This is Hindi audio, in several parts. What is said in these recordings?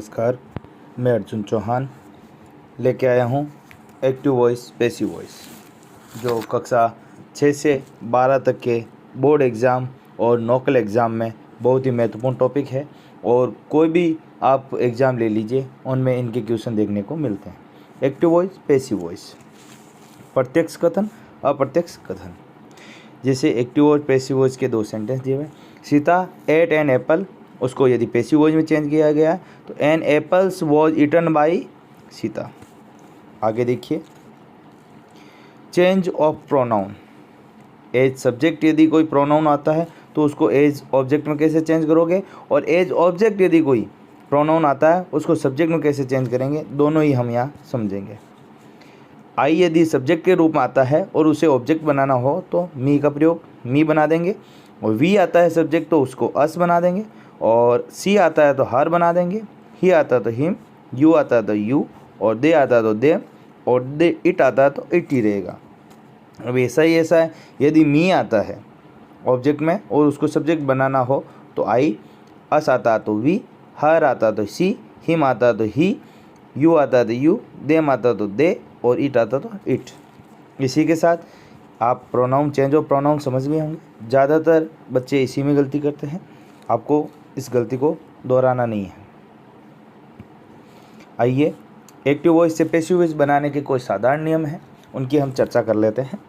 नमस्कार, मैं अर्जुन चौहान लेके आया हूँ एक्टिव वॉइस पैसिव वॉइस, जो कक्षा 6 से 12 तक के बोर्ड एग्ज़ाम और नोकल एग्ज़ाम में बहुत ही महत्वपूर्ण टॉपिक है। और कोई भी आप एग्ज़ाम ले लीजिए, उनमें इनके क्वेश्चन देखने को मिलते हैं। एक्टिव वॉइस पैसिव वॉइस, प्रत्यक्ष कथन अप्रत्यक्ष कथन। जैसे एक्टिव वॉइस पैसिव वॉइस के दो सेंटेंस दिए हुए, सीता एट एन एप्पल, उसको यदि पैसिव वॉइस में चेंज किया गया है तो an apples was eaten by Sita. आगे देखिए, change of pronoun. As subject यदि कोई प्रोनाउन आता है तो उसको एज ऑब्जेक्ट में कैसे चेंज करोगे, और एज ऑब्जेक्ट यदि कोई प्रोनाउन आता है उसको सब्जेक्ट में कैसे चेंज करेंगे, दोनों ही हम यहाँ समझेंगे। आई यदि सब्जेक्ट के रूप में आता है और उसे ऑब्जेक्ट बनाना हो तो मी का प्रयोग मी बना देंगे, और वी आता है सब्जेक्ट तो उसको अस बना देंगे, और सी आता है तो हर बना देंगे, ही आता है तो हिम, यू आता है तो यू, और दे आता है तो दे, और दे इट आता है तो इट ही रहेगा। अब ऐसा ही ऐसा है, यदि मी आता है ऑब्जेक्ट में और उसको सब्जेक्ट बनाना हो तो आई, अस आता है तो वी, हर आता है तो सी, हिम आता है तो ही, यू आता है तो यू, देम आता है तो दे, और इट आता तो इट। इसी के साथ आप प्रोनाउन चेंज ऑफ प्रोनाउन समझ गए होंगे। ज़्यादातर बच्चे इसी में गलती करते हैं, आपको इस गलती को दोहराना नहीं है। आइए, एक्टिव वॉइस से पैसिव वॉइस बनाने के कुछ साधारण नियम हैं, उनकी हम चर्चा कर लेते हैं।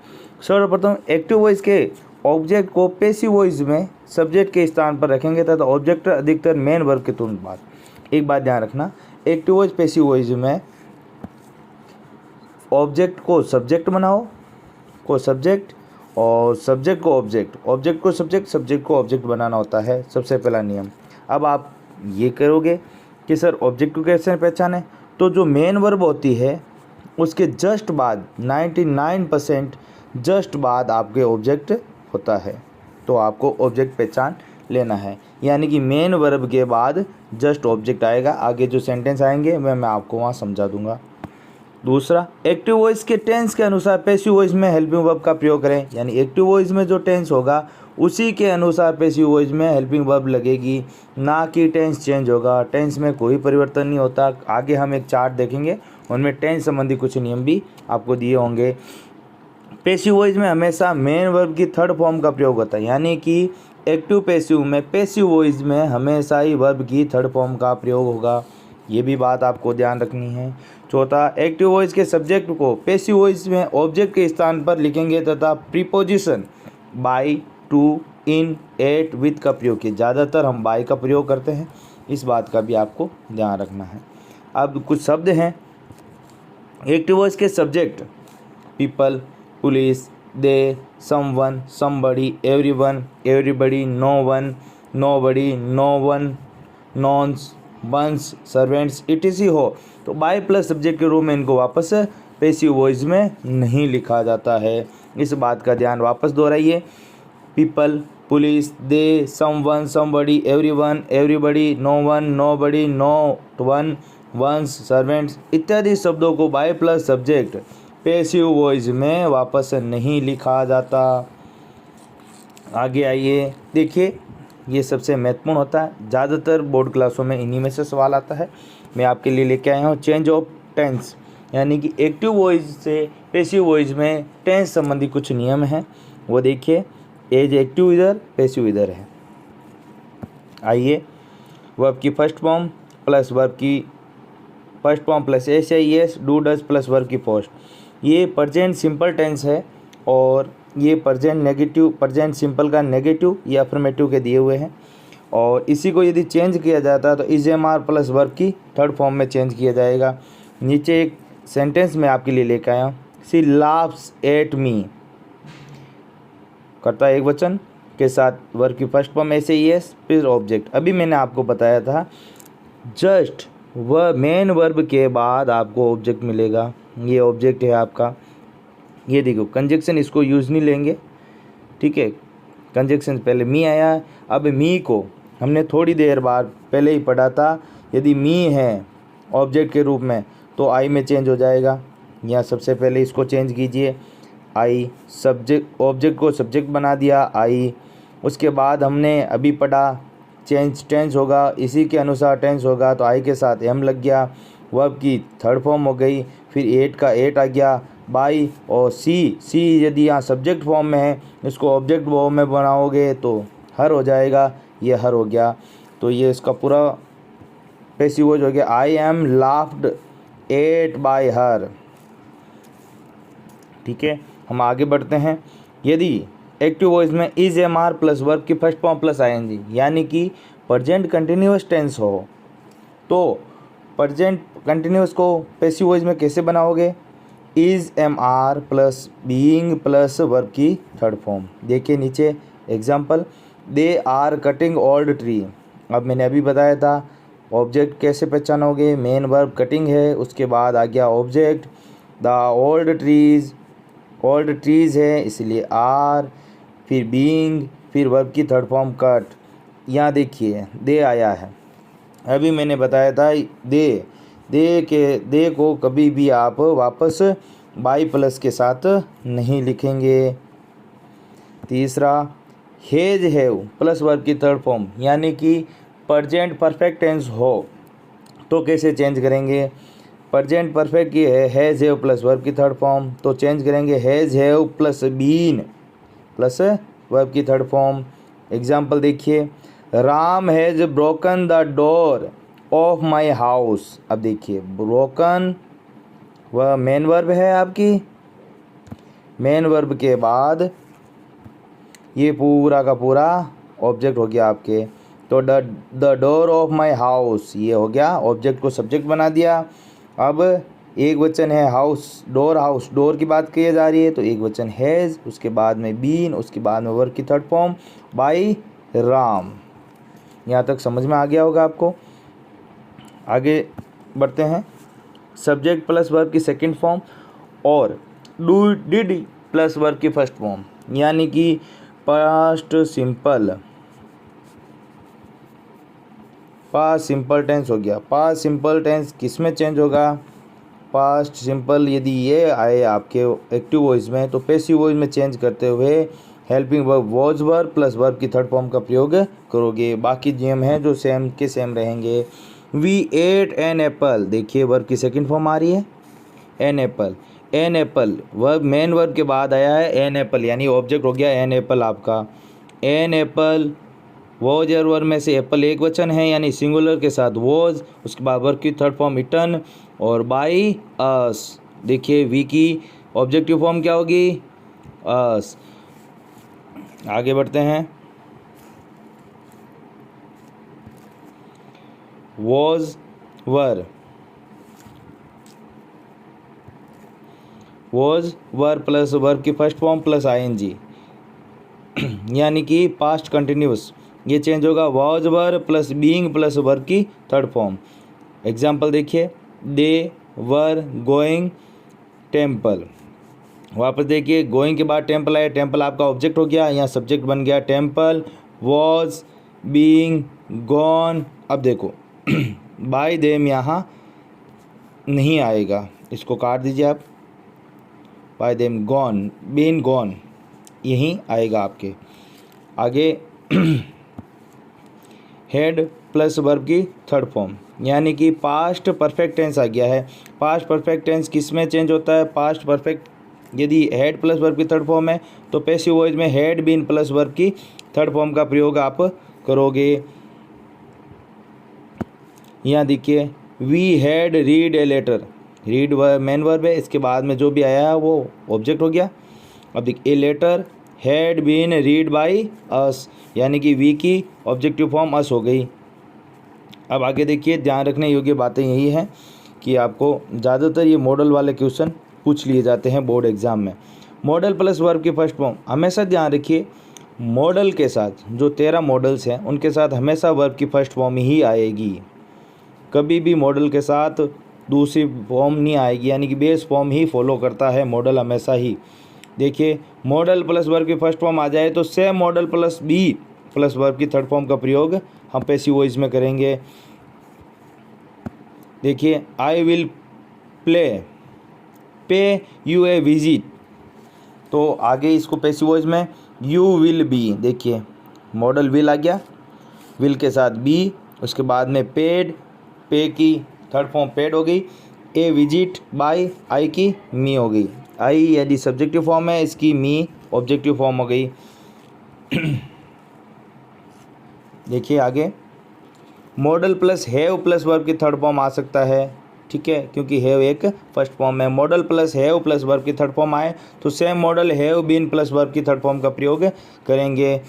सर्वप्रथम, एक्टिव वॉइस के ऑब्जेक्ट को पैसिव वॉइस में सब्जेक्ट के स्थान पर रखेंगे तथा ऑब्जेक्ट अधिकतर मेन वर्ब के तुरंत बाद। एक बात ध्यान रखना, एक्टिव वॉइस पैसिव वॉइस में ऑब्जेक्ट को सब्जेक्ट बनाओ, को सब्जेक्ट, और सब्जेक्ट को ऑब्जेक्ट, ऑब्जेक्ट को सब्जेक्ट, सब्जेक्ट को ऑब्जेक्ट बनाना होता है सबसे पहला नियम। अब आप ये करोगे कि सर ऑब्जेक्ट को कैसे पहचानें, तो जो मेन वर्ब होती है उसके जस्ट बाद 99% जस्ट बाद आपके ऑब्जेक्ट होता है, तो आपको ऑब्जेक्ट पहचान लेना है। यानी कि मेन वर्ब के बाद जस्ट ऑब्जेक्ट आएगा, आगे जो सेंटेंस आएंगे मैं आपको वहाँ समझा दूंगा। दूसरा, एक्टिव वॉइस के टेंस के अनुसार पैसिव वॉइस में हेल्पिंग वर्ब का प्रयोग करें। यानी एक्टिव वॉइस में जो टेंस होगा उसी के अनुसार पैसिव वॉइस में हेल्पिंग वर्ब लगेगी, ना कि टेंस चेंज होगा। टेंस में कोई परिवर्तन नहीं होता। आगे हम एक चार्ट देखेंगे, उनमें टेंस संबंधी कुछ नियम भी आपको दिए होंगे। पैसिव वॉइस में हमेशा मेन वर्ब की थर्ड फॉर्म का प्रयोग होता है, यानी कि एक्टिव पैसिव में पैसिव वॉइस में हमेशा ही वर्ब की थर्ड फॉर्म का प्रयोग होगा। ये भी बात आपको ध्यान रखनी है। चौथा, एक्टिव वॉइस के सब्जेक्ट को पैसिव वॉइस में ऑब्जेक्ट के स्थान पर लिखेंगे तथा preposition by, to, in, at, with का प्रयोग किए। ज़्यादातर हम बाय का प्रयोग करते हैं, इस बात का भी आपको ध्यान रखना है। अब कुछ शब्द हैं एक्टिव वॉइस के subject: people, police, they, someone, somebody, everyone, everybody, no one, nobody, no one, nouns, buns, servants, etc हो तो बाय प्लस सब्जेक्ट के रूप में इनको वापस पैसिव वॉइस में नहीं लिखा जाता है। इस बात का ध्यान वापस दोहराइए। People, police, they, someone, somebody, everyone, everybody, no one, nobody, not one, ones, servants इत्यादि शब्दों को by plus subject passive voice में वापस नहीं लिखा जाता। आगे आइए, देखिए, ये सबसे महत्वपूर्ण होता है। ज़्यादातर बोर्ड क्लासों में इन्हीं में से सवाल आता है। मैं आपके लिए लेके आया हूँ चेंज ऑफ टेंस, यानी कि एक्टिव वॉइस से पैसिव वॉइस में टेंस संबंधी कुछ नियम हैं, वो देखिए। एज एक्टिव इधर, पैसिव इधर है। आइए, वर्ब की फर्स्ट फॉर्म प्लस वर्ब की first form plus S I S, do does plus verb की पोस्ट। ये प्रेजेंट सिंपल टेंस है, और ये प्रेजेंट नेगेटिव, प्रेजेंट सिंपल का नेगेटिव या अफर्मेटिव के दिए हुए हैं। और इसी को यदि चेंज किया जाता है तो is am are plus verb की थर्ड फॉर्म में चेंज किया जाएगा। नीचे एक सेंटेंस में आपके लिए लेकर आया हूँ, सी लाफ्स एट मी, कर्ता एक वचन के साथ वर्ब की फर्स्ट फॉर्म ऐसे ही है, फिर ऑब्जेक्ट। अभी मैंने आपको बताया था जस्ट मेन वर्ब के बाद आपको ऑब्जेक्ट मिलेगा, ये ऑब्जेक्ट है आपका। ये देखो कंजक्शन, इसको यूज़ नहीं लेंगे, ठीक है। कंजक्शन पहले मी आया, अब मी को हमने थोड़ी देर बाद पहले ही पढ़ा था, यदि मी है ऑब्जेक्ट के रूप में तो आई में चेंज हो जाएगा। यहाँ सबसे पहले इसको चेंज कीजिए, आई, सब्जेक्ट ऑब्जेक्ट को सब्जेक्ट बना दिया आई। उसके बाद हमने अभी पढ़ा टेंस होगा, इसी के अनुसार टेंस होगा, तो आई के साथ एम लग गया, वर्ब की थर्ड फॉर्म हो गई। फिर एट का एट आ गया, बाई, और सी यदि यहाँ सब्जेक्ट फॉर्म में है, इसको ऑब्जेक्ट फॉर्म में बनाओगे तो हर हो जाएगा, ये हर हो गया। तो ये इसका पूरा पैसिव वॉइस हो गया, I am laughed at by her. ठीक है, हम आगे बढ़ते हैं। यदि एक्टिव वॉइस में is am are plus verb की फर्स्ट फॉर्म प्लस आईएनजी यानी कि प्रेजेंट कंटिन्यूअस टेंस हो, तो प्रेजेंट कंटिन्यूअस को पैसिव वॉइस में कैसे बनाओगे? Is am are plus being plus verb की थर्ड फॉर्म। देखिए नीचे example, they are cutting old tree. अब मैंने अभी बताया था ऑब्जेक्ट कैसे पहचानोगे, मेन वर्ब कटिंग है, उसके बाद आ गया ऑब्जेक्ट, द ओल्ड ट्रीज है इसलिए आर, फिर बीइंग, फिर वर्ब की थर्ड फॉर्म कट। यहाँ देखिए दे आया है, अभी मैंने बताया था दे को कभी भी आप वापस बाई प्लस के साथ नहीं लिखेंगे। तीसरा, हेज हैव प्लस वर्ब की थर्ड फॉर्म यानी कि प्रेजेंट परफेक्ट टेंस हो तो कैसे चेंज करेंगे? प्रेजेंट परफेक्ट की है हैज़ हैव प्लस वर्ब की थर्ड फॉर्म, तो चेंज करेंगे has have plus been plus verb की थर्ड फॉर्म। एग्जाम्पल देखिए, Ram has broken the door of my house. अब देखिए ब्रोकन वह मेन वर्ब है आपकी, मेन वर्ब के बाद ये पूरा का पूरा ऑब्जेक्ट हो गया आपके, तो the door of my house ये हो गया, ऑब्जेक्ट को सब्जेक्ट बना दिया। अब एक वचन है हाउस, डोर की बात की जा रही है तो एक वचन हैज़, उसके बाद में बीन, उसके बाद में वर्ब की थर्ड फॉर्म बाई राम। यहाँ तक समझ में आ गया होगा आपको। आगे बढ़ते हैं, सब्जेक्ट प्लस वर्ब की सेकंड फॉर्म और डिड प्लस वर्ब की फर्स्ट फॉर्म यानी कि पास्ट सिंपल टेंस हो गया। पास्ट सिंपल टेंस किस में चेंज होगा? पास्ट सिंपल यदि ये आए आपके एक्टिव वॉइस में तो पैसिव वॉइस में चेंज करते हुए helping verb was verb plus verb की थर्ड फॉर्म का प्रयोग करोगे। बाकी नियम हैं जो सेम के सेम रहेंगे। वी एट एन एप्पल, देखिए वर्ब की सेकंड फॉर्म आ रही है an apple verb main verb के बाद आया है एन एप्पल यानी ऑब्जेक्ट हो गया एन एप्पल आपका। एन एप्पल वॉज और वर्ब में से एप्पल एक वचन है यानी सिंगुलर के साथ वॉज, उसके बाद वर्ब की थर्ड फॉर्म इटन और बाई अस। देखिए वी की ऑब्जेक्टिव फॉर्म क्या होगी? अस। आगे बढ़ते हैं, वॉज वर प्लस वर्ब की फर्स्ट फॉर्म प्लस आईएनजी यानी कि पास्ट कंटिन्यूस, ये चेंज होगा was were plus being plus verb की थर्ड फॉर्म। एग्जाम्पल देखिए, दे वर गोइंग टेम्पल। वापस देखिए गोइंग के बाद टेम्पल आया, टेम्पल आपका ऑब्जेक्ट हो गया, यहाँ सब्जेक्ट बन गया टेम्पल, वॉज, बीइंग, गॉन। अब देखो बाय देम यहाँ नहीं आएगा, इसको काट दीजिए आप, by them gone, been gone यहीं आएगा आपके। आगे हेड प्लस वर्ब की थर्ड फॉर्म यानी कि पास्ट परफेक्ट टेंस आ गया है। पास्ट परफेक्ट टेंस किस में चेंज होता है? पास्ट परफेक्ट यदि हेड प्लस वर्ब की थर्ड फॉर्म है तो पैसिव वॉइस में हेड बीन प्लस वर्ब की थर्ड फॉर्म का प्रयोग आप करोगे। यहाँ देखिए, we had read a letter, read main verb है, इसके बाद में जो भी आया है वो ऑब्जेक्ट हो गया। अब देखिए a letter had been read by us यानी कि वी की ऑब्जेक्टिव फॉर्म अस हो गई। अब आगे देखिए, ध्यान रखने योग्य बातें यही हैं कि आपको ज़्यादातर ये मॉडल वाले क्वेश्चन पूछ लिए जाते हैं बोर्ड एग्ज़ाम में। मॉडल प्लस वर्ब की फर्स्ट फॉर्म, हमेशा ध्यान रखिए मॉडल के साथ जो 13 मॉडल्स हैं उनके साथ हमेशा वर्ब की फर्स्ट फॉर्म ही आएगी, कभी भी मॉडल के साथ दूसरी फॉर्म नहीं आएगी, यानी कि बेस फॉर्म ही फॉलो करता है मॉडल हमेशा ही। देखिए मॉडल प्लस वर्ब की फर्स्ट फॉर्म आ जाए तो same modal plus be plus verb की थर्ड फॉर्म का प्रयोग हम पैसिव वॉइस में करेंगे। देखिए I will pay you a visit, तो आगे इसको पैसिव वॉइस में यू विल बी, देखिए मॉडल विल आ गया, विल के साथ बी, उसके बाद में पेड, पे की थर्ड फॉर्म पेड हो गई, ए विजिट बाय, आई की मी हो गई। आई यदि सब्जेक्टिव फॉर्म है, इसकी मी ऑब्जेक्टिव फॉर्म हो गई। देखिए आगे, modal plus have plus verb की थर्ड फॉर्म आ सकता है, ठीक है, क्योंकि हैव एक फर्स्ट फॉर्म है। Modal plus have plus verb की थर्ड फॉर्म आए तो same modal have been plus verb की थर्ड फॉर्म का प्रयोग करेंगे।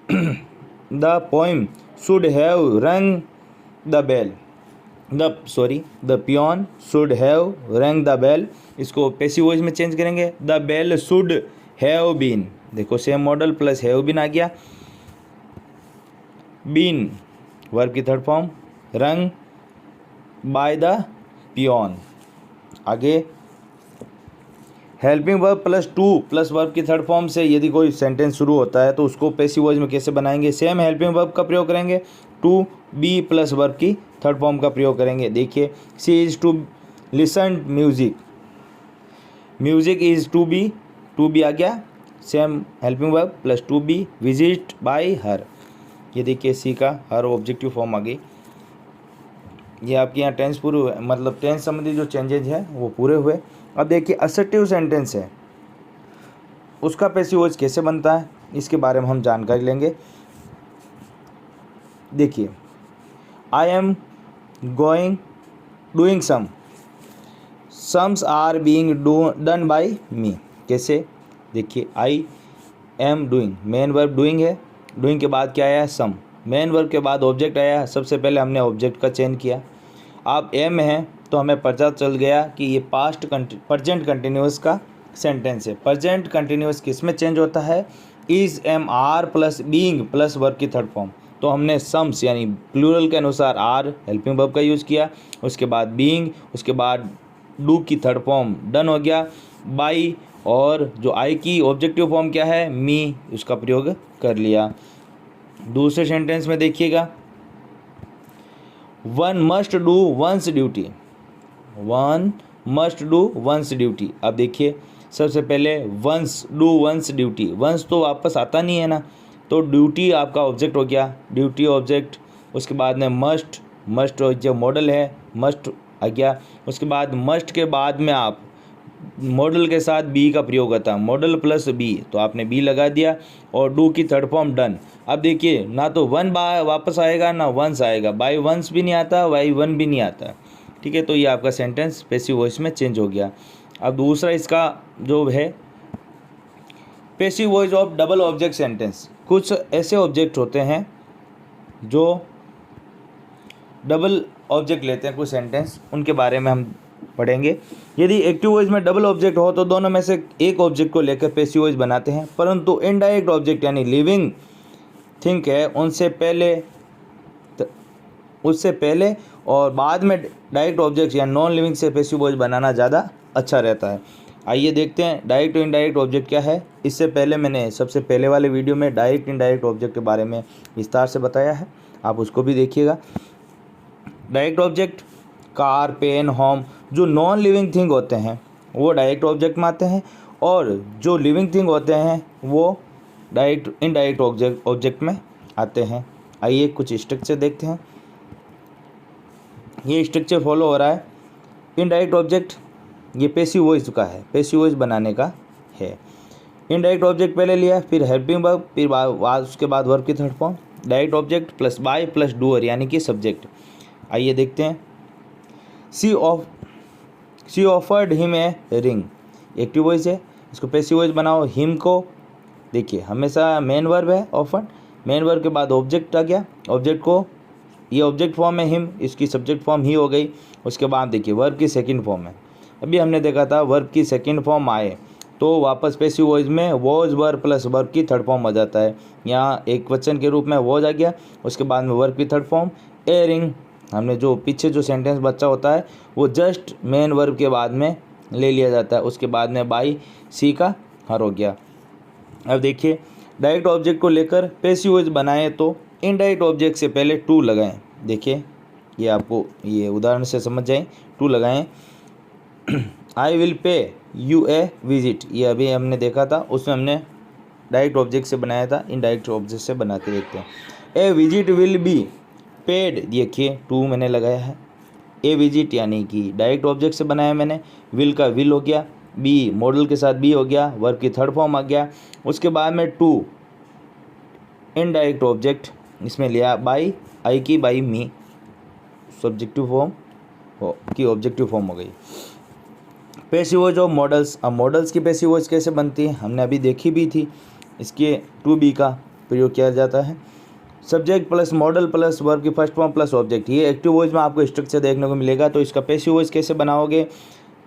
The poem should have rang the bell, the peon should have rang the bell, इसको पैसिव वॉइस में चेंज करेंगे। The bell should have been, देखो same modal plus have been आ गया। बीन वर्ब की third form, rung by the peon. आगे, helping verb plus to plus verb की थर्ड फॉर्म से यदि कोई सेंटेंस शुरू होता है तो उसको पैसिव वॉइस में कैसे बनाएंगे? सेम हेल्पिंग वर्ब का प्रयोग करेंगे, टू बी प्लस वर्ब की थर्ड फॉर्म का प्रयोग करेंगे। देखिए, she is to listen music, music is to be आ गया, same helping verb plus to be. Visit by her, ये देखिए सी का हर ऑब्जेक्टिव फॉर्म आ गई। ये आपके यहाँ टेंस पूरे हुए, मतलब टेंस संबंधी जो चेंजेज है वो पूरे हुए। अब देखिए असर्टिव सेंटेंस है, उसका पैसिव वॉइस कैसे बनता है इसके बारे में हम जानकारी लेंगे। देखिए, I am going doing sums are being done by me, कैसे? देखिए, I am doing, main verb doing है, डूइंग के बाद क्या आया? सम, मेन वर्ब के बाद ऑब्जेक्ट आया, सबसे पहले हमने ऑब्जेक्ट का चयन किया। आप एम है तो हमें पता चल गया कि ये प्रेजेंट कंटिन्यूस का सेंटेंस है। प्रेजेंट कंटिन्यूस किस में चेंज होता है? Is am are plus being plus verb की थर्ड फॉर्म। तो हमने सम्स यानी प्लूरल के अनुसार आर हेल्पिंग वर्ब का यूज़ किया, उसके बाद बीइंग, उसके बाद डू की थर्ड फॉर्म डन हो गया, बाई, और जो आई की ऑब्जेक्टिव फॉर्म क्या है? मी, उसका प्रयोग कर लिया। दूसरे सेंटेंस में देखिएगा, one must do one's duty, one must do one's duty. अब देखिए, सबसे पहले one's do one's duty, one's तो वापस आता नहीं है ना, तो ड्यूटी आपका ऑब्जेक्ट हो गया, ड्यूटी ऑब्जेक्ट। उसके बाद में मस्ट जो मॉडल है मस्ट आ गया। उसके बाद मस्ट के बाद में आप मॉडल के साथ बी का प्रयोग होता है, मॉडल प्लस बी, तो आपने बी लगा दिया, और डू की थर्ड फॉर्म डन। अब देखिए, ना तो वन वापस आएगा ना वंस आएगा, बाई वंस भी नहीं आता, बाई वन भी नहीं आता, ठीक है। तो ये आपका सेंटेंस पैसिव वॉइस में चेंज हो गया। अब दूसरा इसका जो है passive voice of double object sentence. कुछ ऐसे ऑब्जेक्ट होते हैं जो डबल ऑब्जेक्ट लेते हैं कुछ सेंटेंस, उनके बारे में हम पढ़ेंगे। यदि एक्टिव वॉइस में डबल ऑब्जेक्ट हो तो दोनों में से एक ऑब्जेक्ट को लेकर पैसिव वॉइस बनाते हैं, परंतु इनडायरेक्ट ऑब्जेक्ट यानी लिविंग थिंक है, उससे पहले और बाद में डायरेक्ट ऑब्जेक्ट या नॉन लिविंग से पैसिव वॉइस बनाना ज़्यादा अच्छा रहता है। आइए देखते हैं डायरेक्ट और इनडायरेक्ट ऑब्जेक्ट क्या है। इससे पहले मैंने सबसे पहले वाले वीडियो में डायरेक्ट इनडायरेक्ट ऑब्जेक्ट के बारे में विस्तार से बताया है, आप उसको भी देखिएगा। Direct object car, pen, home, जो नॉन लिविंग थिंग होते हैं वो डायरेक्ट ऑब्जेक्ट में आते हैं, और जो लिविंग थिंग होते हैं वो डायरेक्ट इनडायरेक्ट ऑब्जेक्ट में आते हैं। आइए कुछ स्ट्रक्चर देखते हैं। ये स्ट्रक्चर फॉलो हो रहा है। इनडायरेक्ट ऑब्जेक्ट ये पैसिव वॉइस का है, पैसिव वॉइस बनाने का है। इनडायरेक्ट ऑब्जेक्ट पहले लिया, फिर हेल्पिंग वर्ब, फिर उसके बाद वर्ब की third form, direct object plus by plus doer यानी कि सब्जेक्ट। आइए देखते हैं। She offered him a ring, active voice है, इसको पैसिव वॉइस बनाओ। हिम को देखिए हमेशा मेन वर्ब है ऑफर्ड, मेन वर्ब के बाद ऑब्जेक्ट आ गया, ऑब्जेक्ट को ये ऑब्जेक्ट फॉर्म है हिम, इसकी सब्जेक्ट फॉर्म ही हो गई। उसके बाद देखिए वर्ब की सेकंड फॉर्म है, अभी हमने देखा था वर्ब की सेकंड फॉर्म आए तो वापस पैसिव वॉइस में वॉज वर्ब प्लस वर्ब की थर्ड फॉर्म आ जाता है। यहाँ एक वचन के रूप में वॉज आ गया, उसके बाद में वर्ब की थर्ड फॉर्म ए रिंग। हमने जो पीछे जो सेंटेंस बचा होता है वो जस्ट मेन वर्ब के बाद में ले लिया जाता है, उसके बाद में बाई सी का हर हो गया। अब देखिए डायरेक्ट ऑब्जेक्ट को लेकर पैसिव वॉइस बनाएं तो इनडायरेक्ट ऑब्जेक्ट से पहले टू लगाएं। देखिए ये आपको ये उदाहरण से समझ जाएं, टू लगाएं। आई will pay you a visit, ये अभी हमने देखा था, उसमें हमने डायरेक्ट ऑब्जेक्ट से बनाया था, इनडायरेक्ट ऑब्जेक्ट से बनाते देखते हैं। ए विजिट विल बी पेड, देखिए टू मैंने लगाया है, ए विजिट यानी कि डायरेक्ट ऑब्जेक्ट से बनाया मैंने, विल का विल हो गया, बी मॉडल के साथ बी हो गया, वर्ब की थर्ड फॉर्म आ गया, उसके बाद में टू इनडायरेक्ट ऑब्जेक्ट इसमें लिया, बाई आई की बाई मी सब्जेक्टिव फॉर्म की ऑब्जेक्टिव फॉर्म हो गई। पैसिव वॉइस ऑफ मॉडल्स, अब मॉडल्स की पैसिव वॉइस कैसे बनती है हमने अभी देखी भी थी, इसके टू बी का प्रयोग किया जाता है, subject plus model plus verb की फर्स्ट फॉर्म प्लस ऑब्जेक्ट, ये एक्टिव वॉइस में आपको स्ट्रक्चर देखने को मिलेगा। तो इसका पैसिव वॉइस कैसे बनाओगे,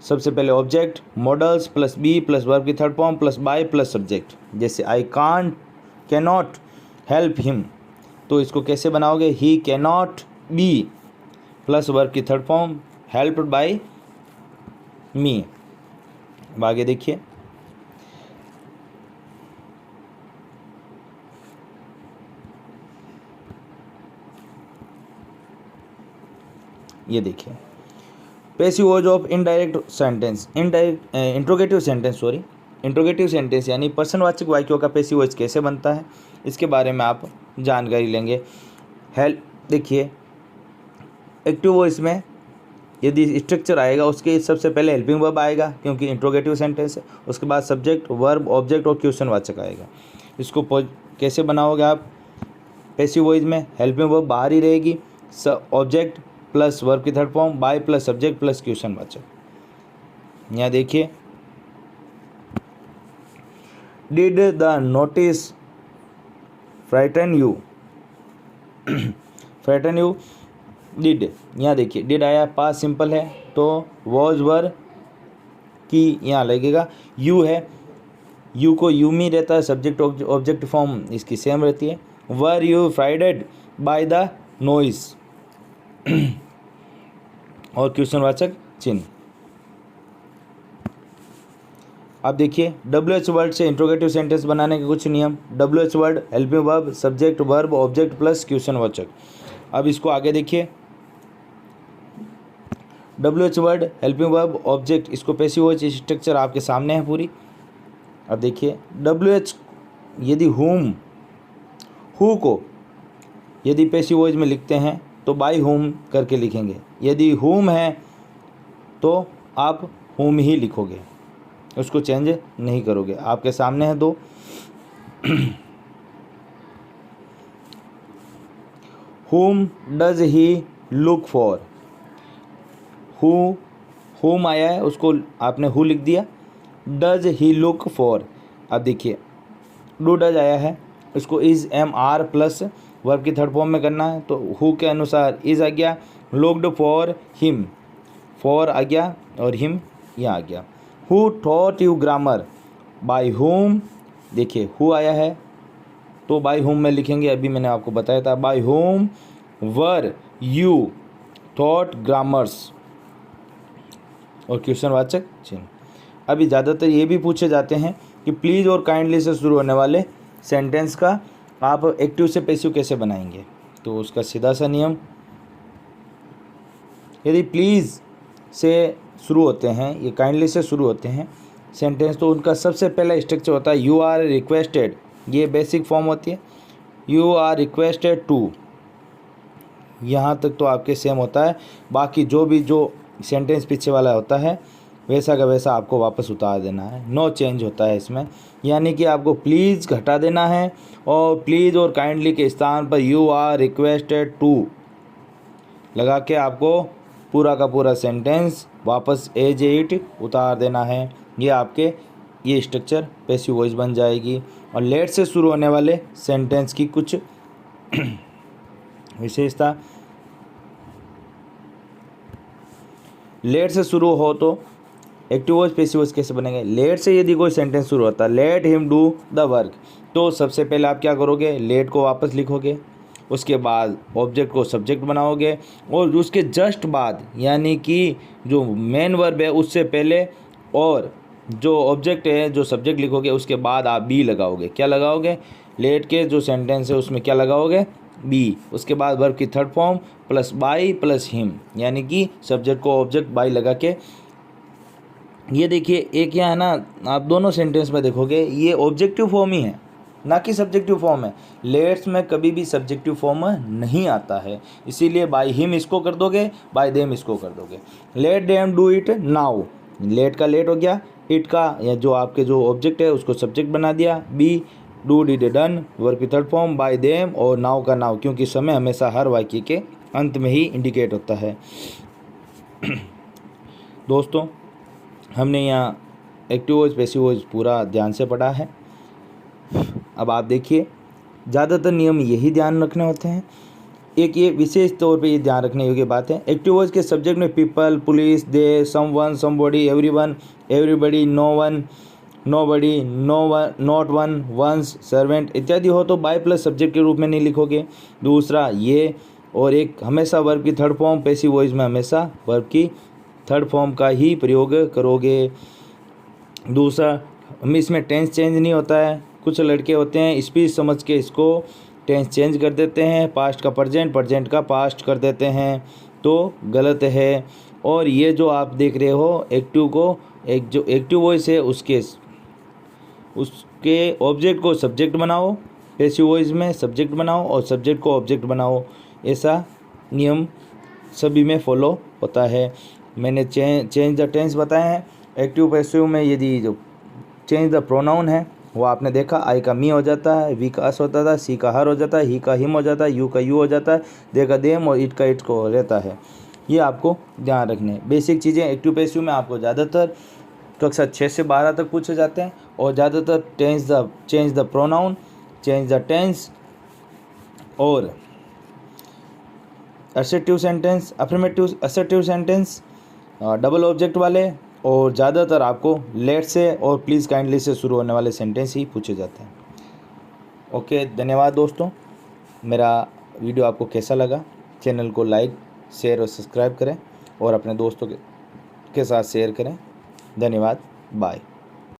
सबसे पहले object modals plus be plus verb की third form plus by plus subject, जैसे I can not help him, तो इसको कैसे बनाओगे, he can not be plus verb की third form helped by me. अब आगे देखिए, ये देखिए passive voice of indirect sentence, interrogative sentence यानी प्रश्नवाचक वाक्यों का पैसिव वॉइस कैसे बनता है, इसके बारे में आप जानकारी लेंगे। देखिए एक्टिव वॉइस में यदि स्ट्रक्चर आएगा उसके सबसे पहले हेल्पिंग वर्ब आएगा क्योंकि इंट्रोगेटिव सेंटेंस है, उसके बाद सब्जेक्ट वर्ब ऑब्जेक्ट और क्वेश्चनवाचक आएगा। इसको कैसे बनाओगे आप, पैसिव वॉइस में हेल्पिंग वर्ब बाहर ही रहेगी, ऑब्जेक्ट प्लस वर्ब की third form by plus subject plus क्वेश्चनवाचक। यहाँ देखिए, did the notice frighten you, frighten you did, यहाँ देखिए डिड आया, पास सिंपल है तो वॉज वर की यहाँ लगेगा, यू है, यू को यू में रहता है, सब्जेक्ट ऑब्जेक्ट फॉर्म इसकी सेम रहती है, were you frighted by the noise और क्वेश्चनवाचक चिन्ह। अब देखिए WH वर्ड से इंट्रोगेटिव सेंटेंस बनाने के कुछ नियम, WH word helping verb subject verb object plus क्वेश्चनवाचक। अब इसको आगे देखिए, WH word helping verb object, इसको पैसिव वॉइस स्ट्रक्चर आपके सामने है पूरी। अब देखिए WH यदि हु को यदि पैसिव वॉइस में लिखते हैं तो बाय हुम करके लिखेंगे, यदि हुम है तो आप हुम ही लिखोगे, उसको चेंज नहीं करोगे। आपके सामने है दो, हुम डज ही लुक फॉर, हुम आया है उसको आपने हु लिख दिया, डज ही लुक फॉर। अब देखिए डू डज आया है उसको is am are plus verb की थर्ड फॉर्म में करना है, तो हु के अनुसार इज आ गया, लुक्ड फॉर हिम, फॉर आ गया और हिम यहाँ आ गया। Who taught you grammar, by whom, देखिए हु आया है तो बाय हुम में लिखेंगे, अभी मैंने आपको बताया था, by whom were you taught grammars और क्वेश्चनवाचक चिन्ह। अभी ज़्यादातर ये भी पूछे जाते हैं कि प्लीज़ और काइंडली से शुरू होने वाले सेंटेंस का आप एक्टिव से पैसिव कैसे बनाएंगे, तो उसका सीधा सा नियम, यदि प्लीज़ से शुरू होते हैं, ये काइंडली से शुरू होते हैं सेंटेंस, तो उनका सबसे पहला स्ट्रक्चर होता है यू आर रिक्वेस्टेड, ये बेसिक फॉर्म होती है, यू आर रिक्वेस्टेड टू, यहाँ तक तो आपके सेम होता है, बाकी जो सेंटेंस पीछे वाला होता है वैसा का वैसा आपको वापस उतार देना है, नो चेंज होता है इसमें। यानी कि आपको प्लीज़ घटा देना है और प्लीज़ और काइंडली के स्थान पर यू आर रिक्वेस्टेड टू लगा के आपको पूरा का पूरा सेंटेंस वापस एज इट उतार देना है। ये आपके ये स्ट्रक्चर पैसिव वॉइस बन जाएगी। और लेट से शुरू होने वाले सेंटेंस की कुछ विशेषता, लेट से शुरू हो तो एक्टिव वॉइस पैसिव वॉइस कैसे बनेंगे। लेट से यदि कोई सेंटेंस शुरू होता है, let him do the work, तो सबसे पहले आप क्या करोगे, लेट को वापस लिखोगे, उसके बाद ऑब्जेक्ट को सब्जेक्ट बनाओगे और उसके जस्ट बाद यानी कि जो मेन वर्ब है उससे पहले और जो ऑब्जेक्ट है जो सब्जेक्ट लिखोगे उसके बाद आप बी लगाओगे। क्या लगाओगे, लेट के जो सेंटेंस है उसमें क्या लगाओगे, बी, उसके बाद वर्ब की third form plus by plus him, यानी कि सब्जेक्ट को ऑब्जेक्ट बाई लगा के। ये देखिए एक यहाँ है ना, आप दोनों सेंटेंस में देखोगे ये ऑब्जेक्टिव फॉर्म ही है, ना कि सब्जेक्टिव फॉर्म है। लेट्स में कभी भी सब्जेक्टिव फॉर्म नहीं आता है, इसीलिए बाय हिम इसको कर दोगे, बाय देम इसको कर दोगे। Let them do it now, let का लेट हो गया, इट का या जो आपके जो ऑब्जेक्ट है उसको सब्जेक्ट बना दिया। Be do did done, verb की थर्ड फॉर्म बाय देम, और नाउ का नाउ, क्योंकि समय हमेशा हर वाक्य के अंत में ही इंडिकेट होता है। दोस्तों, हमने यहाँ एक्टिव वॉइस पैसिव वॉइस पूरा ध्यान से पढ़ा है। अब आप देखिए, ज़्यादातर नियम यही ध्यान रखने होते हैं। एक ये विशेष तौर पे ये ध्यान रखने योग्य बात है, एक्टिव वॉइस के सब्जेक्ट में people, police, they, someone, somebody, everyone, everybody, no one, nobody, no one, not one, one's, servant इत्यादि हो तो बाय प्लस सब्जेक्ट के रूप में नहीं लिखोगे। दूसरा ये, और एक हमेशा वर्ब की थर्ड फॉर्म, पैसिव वॉइस में हमेशा वर्ब की थर्ड फॉर्म का ही प्रयोग करोगे। दूसरा, इसमें टेंस चेंज नहीं होता है। कुछ लड़के होते हैं स्पीच समझ के इसको टेंस चेंज कर देते हैं, पास्ट का प्रेजेंट, प्रेजेंट का पास्ट कर देते हैं, तो गलत है। और ये जो आप देख रहे हो एक्टिव को, एक जो एक्टिव वॉइस है उसके ऑब्जेक्ट को सब्जेक्ट बनाओ, पैसिव वॉइस में सब्जेक्ट बनाओ और सब्जेक्ट को ऑब्जेक्ट बनाओ। ऐसा नियम सभी में फॉलो होता है। मैंने चेंज द टेंस बताए हैं। एक्टिव पैसिव में यदि जो चेंज द प्रोनाउन है वो आपने देखा, आई का मी हो जाता है, वी का अस होता था, सी का हर हो जाता है, ही का हिम हो जाता है, यू का यू हो जाता है, दे का देम और इट का इट को रहता है। ये आपको ध्यान रखने बेसिक चीज़ें। एक्टिव पैसिव में आपको ज़्यादातर कक्षा 6 से 12 तक पूछे जाते हैं, और ज़्यादातर change the pronoun, change the tense और assertive sentence, affirmative assertive sentence, double object वाले, और ज़्यादातर आपको लेट से और प्लीज़ काइंडली से शुरू होने वाले सेंटेंस ही पूछे जाते हैं। ओके, धन्यवाद दोस्तों। मेरा वीडियो आपको कैसा लगा? चैनल को लाइक, शेयर और सब्सक्राइब करें और अपने दोस्तों के साथ शेयर करें। धन्यवाद, बाय।